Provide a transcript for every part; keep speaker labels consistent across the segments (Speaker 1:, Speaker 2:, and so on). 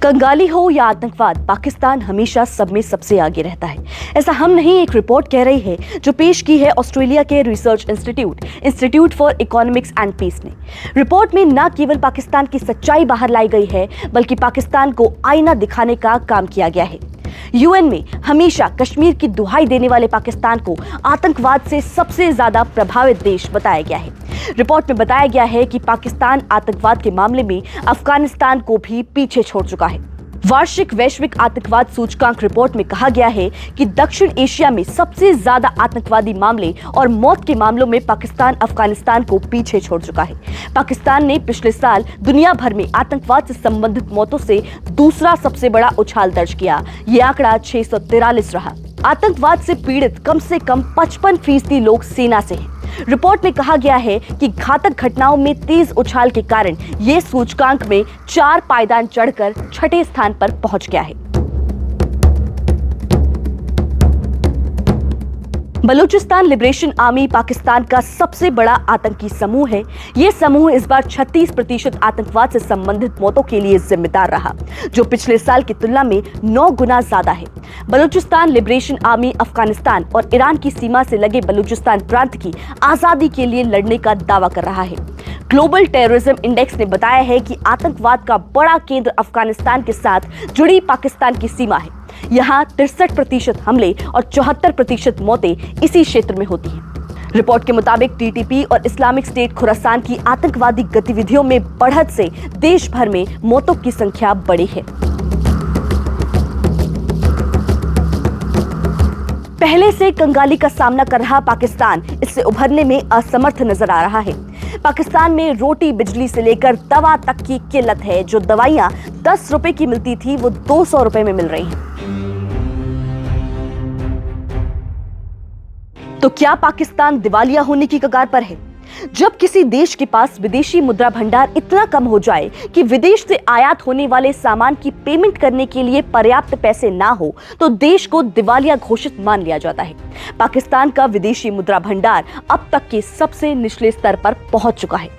Speaker 1: कंगाली हो या आतंकवाद, पाकिस्तान हमेशा सब में सबसे आगे रहता है। ऐसा हम नहीं, एक रिपोर्ट कह रही है जो पेश की है ऑस्ट्रेलिया के research institute for economics and peace ने। रिपोर्ट में न केवल पाकिस्तान की सच्चाई बाहर लाई गई है, बल्कि पाकिस्तान को आईना दिखाने का काम किया गया है। यूएन में हमेशा कश्मीर की दुहाई देने वाले पाकिस्तान को आतंकवाद से सबसे ज्यादा प्रभावित देश बताया गया है। रिपोर्ट में बताया गया है कि पाकिस्तान आतंकवाद के मामले में अफगानिस्तान को भी पीछे छोड़ चुका है। वार्षिक वैश्विक आतंकवाद सूचकांक रिपोर्ट में कहा गया है कि दक्षिण एशिया में सबसे ज्यादा आतंकवादी मामले और मौत के मामलों में पाकिस्तान अफगानिस्तान को पीछे छोड़ चुका है। पाकिस्तान ने पिछले साल दुनिया भर में आतंकवाद से संबंधित मौतों से दूसरा सबसे बड़ा उछाल दर्ज किया। ये आंकड़ा 643 रहा। आतंकवाद से पीड़ित कम से कम 55% लोग सेना से हैं। रिपोर्ट में कहा गया है कि घातक घटनाओं में तेज उछाल के कारण ये सूचकांक में 4 पायदान चढ़कर 6ठे स्थान पर पहुंच गया है। बलूचिस्तान लिबरेशन आर्मी पाकिस्तान का सबसे बड़ा आतंकी समूह है। यह समूह इस बार 36% आतंकवाद से संबंधित मौतों के लिए जिम्मेदार रहा, जो पिछले साल की तुलना में 9 गुना ज्यादा है। बलूचिस्तान लिबरेशन आर्मी अफगानिस्तान और ईरान की सीमा से लगे बलूचिस्तान प्रांत की आजादी के लिए लड़ने का दावा कर रहा है। ग्लोबल टेररिज्म इंडेक्स ने बताया है कि आतंकवाद का बड़ा केंद्र अफगानिस्तान के साथ जुड़ी पाकिस्तान की सीमा है। यहाँ 63% हमले और 74% मौतें इसी क्षेत्र में होती हैं। रिपोर्ट के मुताबिक टीटीपी और इस्लामिक स्टेट खुरासान की आतंकवादी गतिविधियों में बढ़त से देश भर में मौतों की संख्या बढ़ी है। पहले से कंगाली का सामना कर रहा पाकिस्तान इससे उभरने में असमर्थ नजर आ रहा है। पाकिस्तान में रोटी बिजली से लेकर दवा तक की किल्लत है। जो दवाइयां 10 रुपए की मिलती थी वो 200 रुपए में मिल रही हैं। तो क्या पाकिस्तान दिवालिया होने की कगार पर है? जब किसी देश के पास विदेशी मुद्रा भंडार इतना कम हो जाए कि विदेश से आयात होने वाले सामान की पेमेंट करने के लिए पर्याप्त पैसे ना हो, तो देश को दिवालिया घोषित मान लिया जाता है। पाकिस्तान का विदेशी मुद्रा भंडार अब तक के सबसे निचले स्तर पर पहुंच चुका है।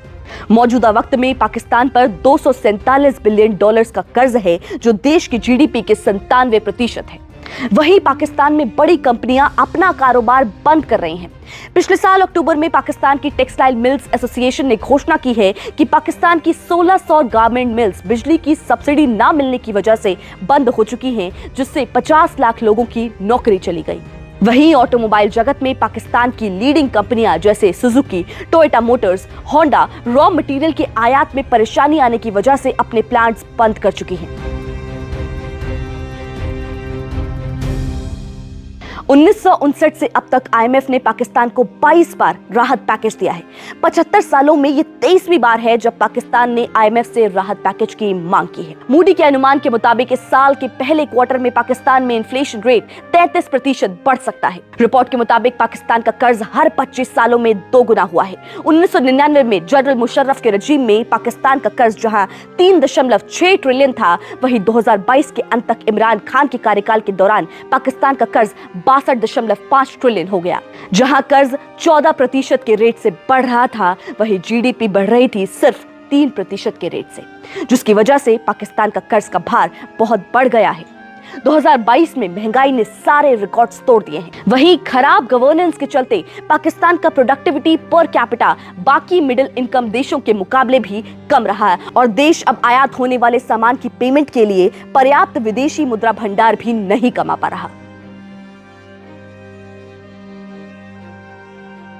Speaker 1: मौजूदा वक्त में पाकिस्तान पर 247 बिलियन डॉलर्स का कर्ज है, जो देश की जीडीपी के 97% है। वहीं पाकिस्तान में बड़ी कंपनियां अपना कारोबार बंद कर रही हैं। पिछले साल अक्टूबर में पाकिस्तान की टेक्सटाइल मिल्स एसोसिएशन ने घोषणा की है कि पाकिस्तान की 1600 गारमेंट मिल्स बिजली की सब्सिडी ना मिलने की वजह से बंद हो चुकी हैं, जिससे 50 लाख लोगों की नौकरी चली गई। वहीं ऑटोमोबाइल जगत में पाकिस्तान की लीडिंग कंपनियां जैसे Suzuki, Toyota Motors, Honda raw material के आयात में परेशानी आने की वजह से अपने प्लांट्स बंद कर चुकी हैं। 1959 से अब तक आईएमएफ ने पाकिस्तान को 22 बार राहत पैकेज दिया है। 75 सालों में ये 23वीं बार है जब पाकिस्तान ने आईएमएफ से राहत पैकेज की मांग की है। मूडी के अनुमान के मुताबिक इस साल के पहले क्वार्टर में पाकिस्तान में इन्फ्लेशन रेट 33% बढ़ सकता है। रिपोर्ट के मुताबिक पाकिस्तान का कर्ज हर 25 सालों में 2 गुना हुआ है। 1999 में जनरल मुशर्रफ के रजीम में पाकिस्तान का कर्ज जहां 3.6 ट्रिलियन था, वहीं 2022 के अंत तक इमरान खान के कार्यकाल के दौरान पाकिस्तान का कर्ज 62.5 ट्रिलियन हो गया। जहां कर्ज 14% के रेट से बढ़ रहा था, वहीं जीडीपी बढ़ रही थी सिर्फ 3% के रेट से, जिसकी वजह से पाकिस्तान का कर्ज का भार बहुत बढ़ गया है। 2022 में महंगाई ने सारे रिकॉर्ड्स तोड़ दिए हैं। वहीं खराब गवर्नेंस के चलते पाकिस्तान का प्रोडक्टिविटी पर कैपिटा बाकी मिडिल इनकम देशों के मुकाबले भी कम रहा है और देश अब आयात होने वाले सामान की पेमेंट के लिए पर्याप्त विदेशी मुद्रा भंडार भी नहीं कमा पा रहा।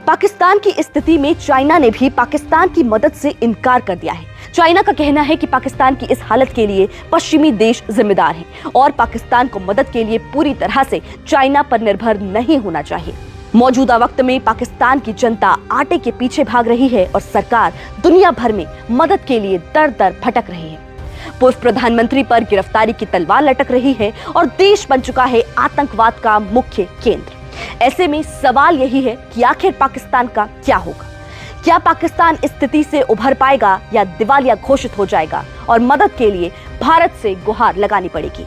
Speaker 1: पाकिस्तान की स्थिति में चाइना ने भी पाकिस्तान की मदद से इनकार कर दिया है। चाइना का कहना है कि पाकिस्तान की इस हालत के लिए पश्चिमी देश जिम्मेदार हैं और पाकिस्तान को मदद के लिए पूरी तरह से चाइना पर निर्भर नहीं होना चाहिए। मौजूदा वक्त में पाकिस्तान की जनता आटे के पीछे भाग रही है और सरकार दुनिया भर में मदद के लिए दर दर भटक रही है। पूर्व प्रधानमंत्री पर गिरफ्तारी की तलवार लटक रही है और देश बन चुका है आतंकवाद का मुख्य केंद्र। ऐसे में सवाल यही है कि आखिर पाकिस्तान का क्या होगा? क्या पाकिस्तान इस स्थिति से उभर पाएगा या दिवालिया घोषित हो जाएगा और मदद के लिए भारत से गुहार लगानी पड़ेगी?